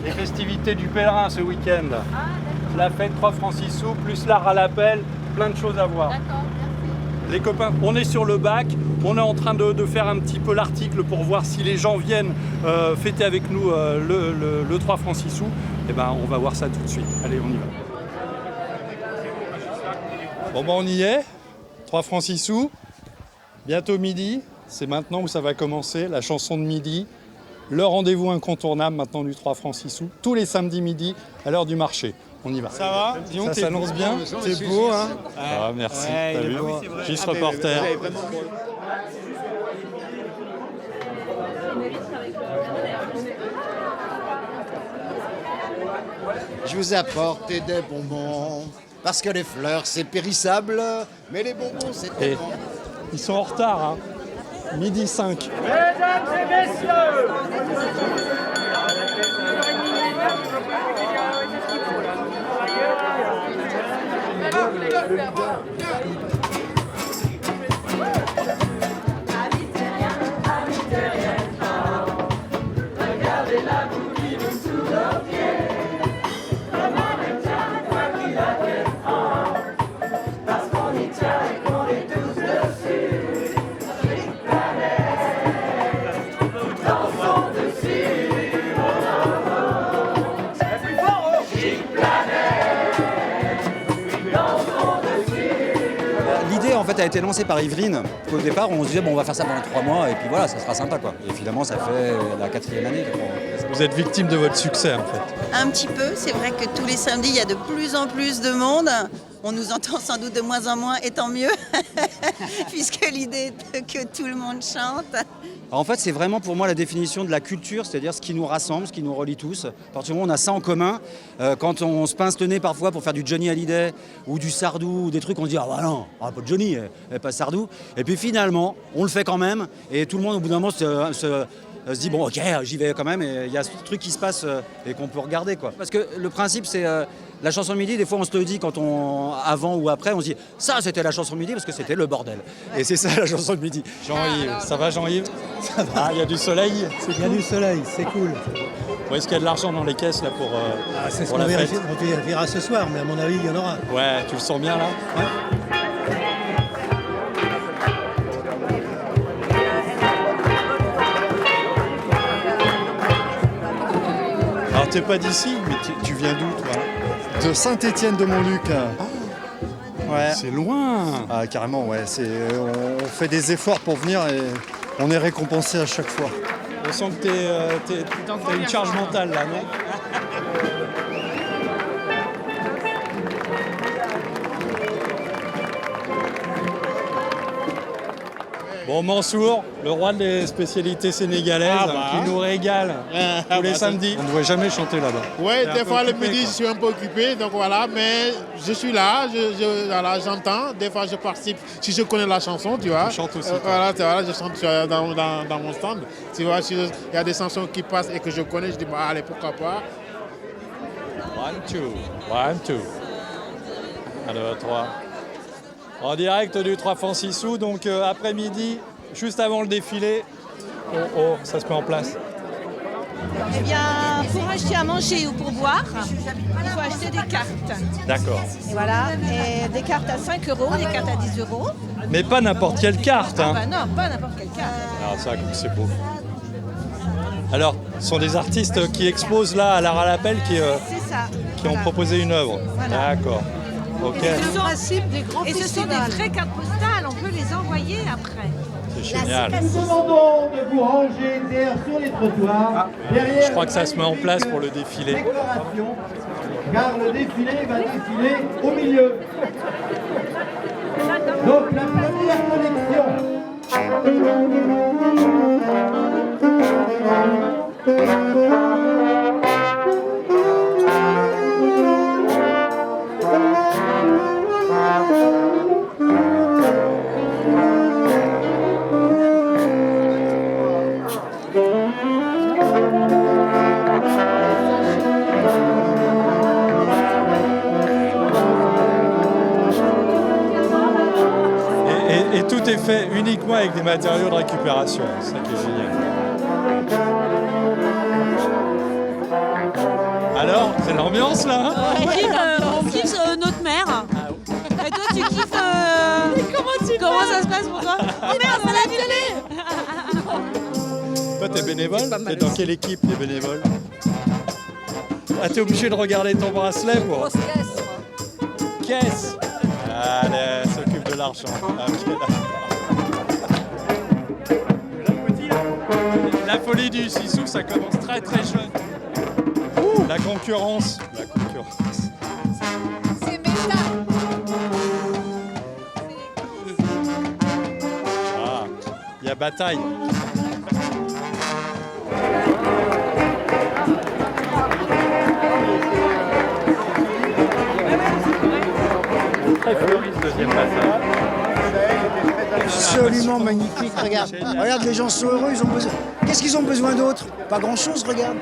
Les festivités du pèlerin ce week-end. La fête 3 francs 6 sous, plus l'art à l'appel, plein de choses à voir. D'accord, merci. Les copains, on est sur le bac, on est en train de faire un petit peu l'article pour voir si les gens viennent fêter avec nous le 3 francs 6 sous. Et ben, on va voir ça tout de suite. Allez, on y va. Bon ben, on y est, 3 francs 6 sous, bientôt midi, c'est maintenant où ça va commencer, la chanson de midi. Le rendez-vous incontournable maintenant du 3 francs 6 sous, tous les samedis midi à l'heure du marché. On y va. Ça va? Dis donc, Ça s'annonce bien? C'est beau, hein? Ah, merci. Ouais, T'as il est vu? beau. Juste Ah, mais reporter. vous avez vraiment- Je vous apporte des bonbons, parce que les fleurs c'est périssable, mais les bonbons c'est Et tellement... ils sont en retard, hein. Midi 5. L'idée en fait a été lancée par Yveline. Au départ, on se disait bon, on va faire ça pendant 3 mois et puis voilà, ça sera sympa quoi. Et finalement, ça fait la 4e année. Je crois. Vous êtes victime de votre succès en fait. Un petit peu, c'est vrai que tous les samedis, il y a de plus en plus de monde. On nous entend sans doute de moins en moins, et tant mieux, puisque l'idée est que tout le monde chante. Alors, en fait, c'est vraiment pour moi la définition de la culture, c'est-à-dire ce qui nous rassemble, ce qui nous relie tous. À partir du moment où on a ça en commun, quand on se pince le nez parfois pour faire du Johnny Hallyday ou du Sardou ou des trucs, on se dit ah bah non, pas de Johnny, pas Sardou. Et puis finalement, on le fait quand même, et tout le monde au bout d'un moment se dit bon ok, j'y vais quand même, et il y a ce truc qui se passe et qu'on peut regarder quoi. Parce que le principe c'est la chanson de midi, des fois on se le dit quand avant ou après, on se dit ça c'était la chanson de midi parce que c'était le bordel. Et c'est ça la chanson de midi. Jean-Yves, ça va Jean-Yves? Ça va. Ah, il y a du soleil? Il y a du soleil, c'est cool. Ou est-ce qu'il y a de l'argent dans les caisses là pour C'est ce pour qu'on la fête? vérifiera ce soir, mais à mon avis, il y en aura. Ouais, tu le sens bien là? Alors t'es pas d'ici, mais tu viens d'où toi? De Saint-Étienne-de-Montluc. Ouais. C'est loin. Ah, carrément, ouais. On fait des efforts pour venir et on est récompensé à chaque fois. On sent que t'as une charge mentale là, non? Bon, Mansour, le roi des spécialités sénégalaises, qui nous régale tous les samedis. On ne doit jamais chanter là-bas. Ouais, T'es un des peu fois le occupé, midi, quoi. je suis un peu occupé, donc voilà, mais je suis là, voilà, j'entends, des fois je participe, si je connais la chanson, tu vois. Tu chantes aussi, toi. Voilà, je chante dans mon stand, tu vois, il y a des chansons qui passent et que je connais, je dis, bah, allez, pourquoi pas. 1, 2, 1, 2. 1, 2, 3. En direct du 3 francs 6 sous, donc après-midi, juste avant le défilé. Oh, ça se met en place. Eh bien, pour acheter à manger ou pour boire, il faut acheter des cartes. D'accord. Et voilà, et des cartes à 5 €, des cartes à 10 €. Mais pas n'importe quelle carte, hein. Ah bah non, pas n'importe quelle carte. Ah, ça, comme c'est beau. Alors, ce sont des artistes qui exposent là à l'art à l'appel qui C'est ça. ont proposé une œuvre. Voilà. D'accord. Ok. Et ce sont des vraies cartes postales, on peut les envoyer après. C'est génial. Nous demandons de vous ranger derrière sur les trottoirs. Derrière Je crois que ça se met en place pour le défilé. décoration, car le défilé va défiler au milieu. Donc la première Et tout est fait uniquement avec des matériaux de récupération. C'est ça qui est génial. C'est l'ambiance là, hein? On kiffe notre mère. Et toi, tu kiffes. Comment ça se passe pour toi? Oh merde, c'est la télé. Toi, t'es bénévole? T'es dans quelle équipe, les bénévoles? Ah, t'es obligé de regarder ton bracelet, quoi. Caisse. Allez, elle s'occupe de l'argent. Ah, ok, d'accord. La folie du Sissou, ça commence très très jeune. La concurrence. La concurrence. C'est méta. Ah, il y a bataille. Très fleuriste, deuxième passage. Absolument magnifique, regarde. Regarde, les gens sont heureux, ils ont besoin. Qu'est-ce qu'ils ont besoin d'autre? Pas grand-chose, regarde.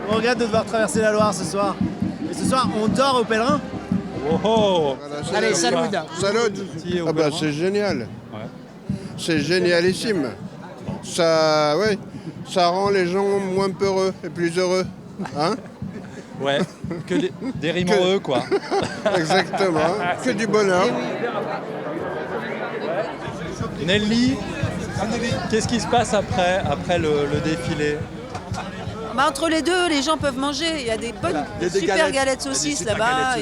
On regrette de devoir traverser la Loire ce soir. Et ce soir, on dort au pèlerin. Oh oh. Allez, salut. Salut. Ah bah c'est génial. Ouais. C'est génialissime. Ça, ouais, ça rend les gens moins peureux et plus heureux. Hein? Ouais, que des rimes heureux, quoi. Exactement. Que du bonheur. Nelly, qu'est-ce qui se passe après le défilé? Bah, entre les deux, les gens peuvent manger. Il y a des bonnes, super galettes saucisses là-bas.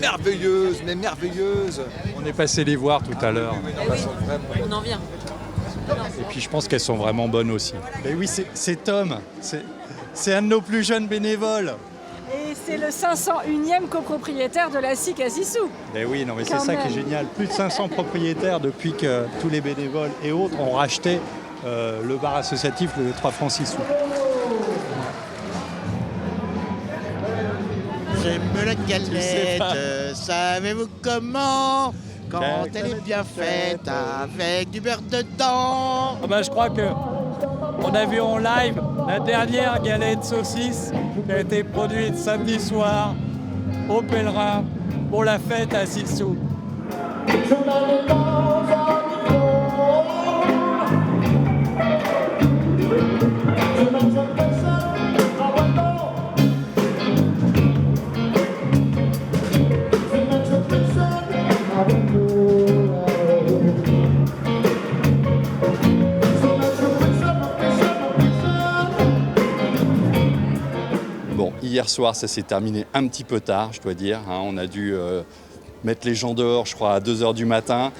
Merveilleuse, mais merveilleuse. On est passé les voir tout à l'heure. On en vient. Et puis je pense qu'elles sont vraiment bonnes aussi. Et oui, c'est Tom. C'est un de nos plus jeunes bénévoles. Et c'est le 501e copropriétaire de la SIC à Sissou. Et oui, non mais c'est Quand ça qui est même. génial. Plus de 500 propriétaires depuis que tous les bénévoles et autres ont racheté le bar associatif le 3 francs 6 sous. J'aime la galette, savez-vous comment? Quand elle est bien faite, avec du beurre dedans. Ah bah, je crois que on a vu en live la dernière galette saucisse qui a été produite samedi soir au Pèlerin pour la fête à Sissou. Bon, hier soir, ça s'est terminé un petit peu tard, je dois dire. Hein. On a dû mettre les gens dehors, je crois, à 2h du matin,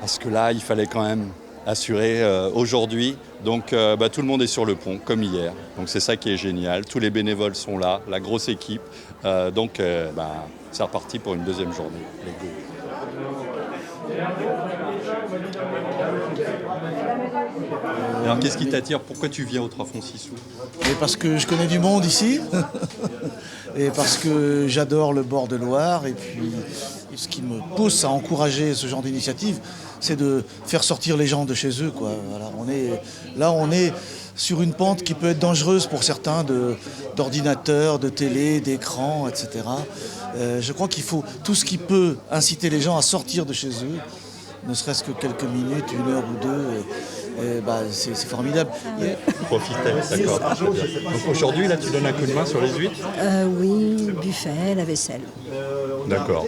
parce que là, il fallait quand même assurer aujourd'hui. Donc, tout le monde est sur le pont, comme hier. Donc, c'est ça qui est génial. Tous les bénévoles sont là, la grosse équipe. C'est reparti pour une deuxième journée. Let's go. Alors, qu'est-ce qui t'attire? Pourquoi tu viens au 3 francs 6 sous? Et parce que je connais du monde ici, et parce que j'adore le bord de Loire, et puis ce qui me pousse à encourager ce genre d'initiative, c'est de faire sortir les gens de chez eux, quoi. Voilà, on est sur une pente qui peut être dangereuse pour certains d'ordinateurs, de télé, d'écrans, etc. Je crois qu'il faut tout ce qui peut inciter les gens à sortir de chez eux, ne serait-ce que quelques minutes, 1 heure ou 2. C'est formidable. Profitez, d'accord. Donc aujourd'hui, là, tu donnes un coup de main sur les huîtres? Oui, buffet, la vaisselle. D'accord.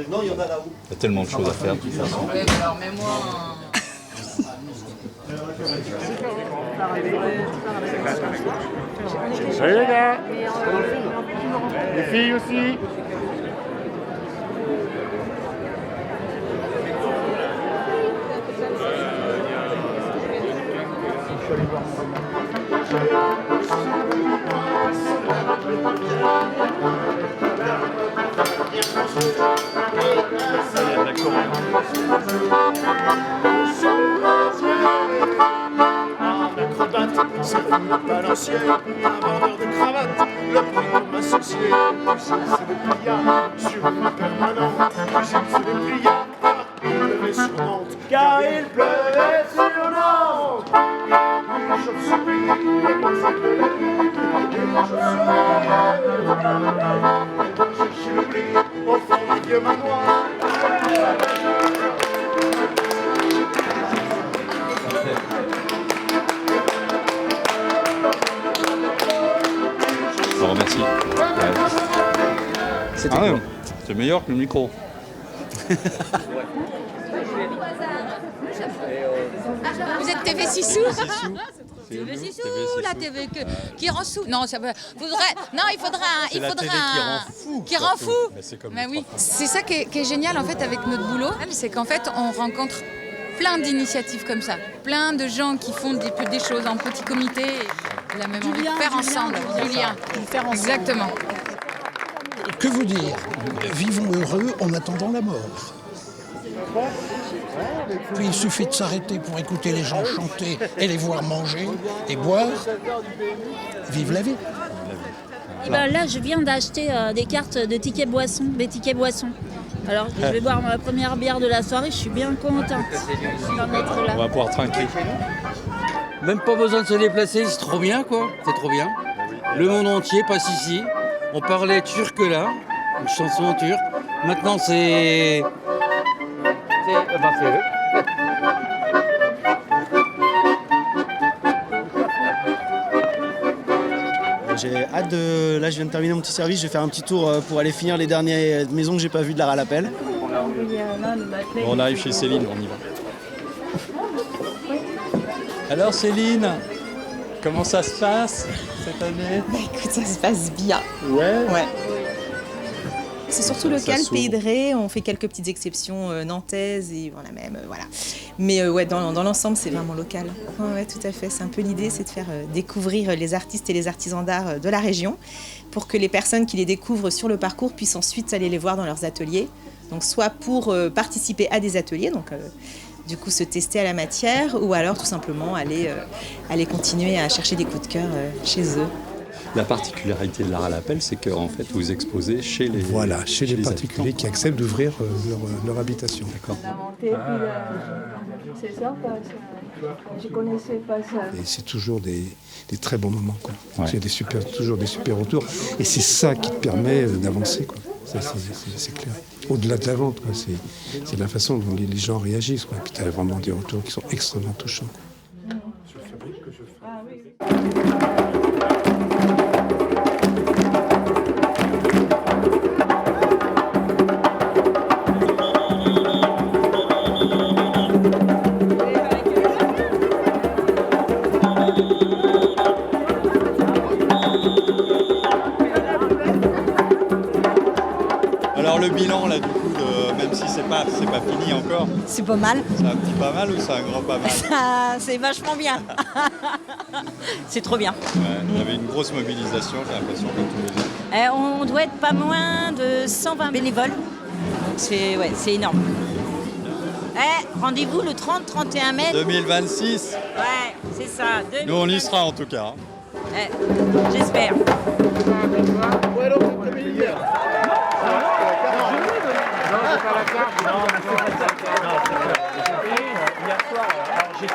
Bon. Il y a tellement de choses à faire de toute façon. Alors, mets-moi Salut les gars. Les filles aussi. C'est le balancier, un vendeur de cravates, le prénom associé. Cuisine, c'est des pliards, sur le permanent. Cuisine, c'est des pliards, il pleuvait sur Nantes. Car il pleuvait sur Nantes. Les chauves-souris, les poissons de la nuit, les chauves-souris, chercher l'oubli au fond du vieux manoir. C'était Ah ouais, quoi c'est meilleur que le micro. Vous êtes TV Sissou TV Sissou, Sissou. la TV qui rend sous. Non, ça faudrait. Non, il faudrait un. C'est la télé qui rend fou. Qui rend fou. Mais c'est comme Bah les oui. trois C'est ça qui est génial en fait avec notre boulot, c'est qu'en fait on rencontre plein d'initiatives comme ça, plein de gens qui font des choses en petit comité. Et la même envie de faire ensemble. Du lien. Faire ensemble. Exactement. Que vous dire? Vivons heureux en attendant la mort. Puis il suffit de s'arrêter pour écouter les gens chanter et les voir manger et boire. Vive la vie. Et ben là, je viens d'acheter des cartes de tickets boissons, des tickets boissons. Alors, je vais boire ma première bière de la soirée, je suis bien contente d'en être là. On va pouvoir trinquer. Même pas besoin de se déplacer, c'est trop bien quoi, c'est trop bien. Le monde entier passe ici. On parlait turc là, une chanson turque. Maintenant c'est eux. J'ai hâte de... Là, je viens de terminer mon petit service, je vais faire un petit tour pour aller finir les dernières maisons que j'ai pas vues de la Ralapelle. Bon, on arrive chez Céline, on y va. Alors Céline, comment ça se passe cette année? Écoute, ça se passe bien. Ouais. C'est surtout local, Pays de Ré. On fait quelques petites exceptions nantaises et voilà même, voilà. Mais ouais, dans l'ensemble, c'est vraiment local. Ouais, tout à fait. C'est un peu l'idée, c'est de faire découvrir les artistes et les artisans d'art de la région pour que les personnes qui les découvrent sur le parcours puissent ensuite aller les voir dans leurs ateliers. Donc soit pour participer à des ateliers, donc du coup se tester à la matière, ou alors tout simplement aller continuer à chercher des coups de cœur chez eux. La particularité de la Ralapelle, c'est qu'en fait, vous exposez chez les... Voilà, chez les particuliers habitants. qui acceptent d'ouvrir leur habitation. D'accord. C'est ça, je connaissais pas ça. Et c'est toujours des très bons moments, quoi. Ouais. Il y a toujours des super retours. Et c'est ça qui te permet d'avancer, quoi. Ça, c'est clair. Au-delà de la vente, quoi, c'est la façon dont les gens réagissent, quoi. Et puis tu as vraiment des retours qui sont extrêmement touchants, quoi. Alors le bilan, là, du coup, même si c'est pas fini encore, C'est pas mal. c'est un petit pas mal ou c'est un grand pas mal? C'est vachement bien. C'est trop bien. Ouais, il y avait une grosse mobilisation, j'ai l'impression, comme tous les ans. On doit être pas moins de 120 bénévoles. C'est énorme. Rendez-vous le 30-31 mai. 2026, Ouais, c'est ça. nous on y sera en tout cas. J'espère. Hier soir, j'étais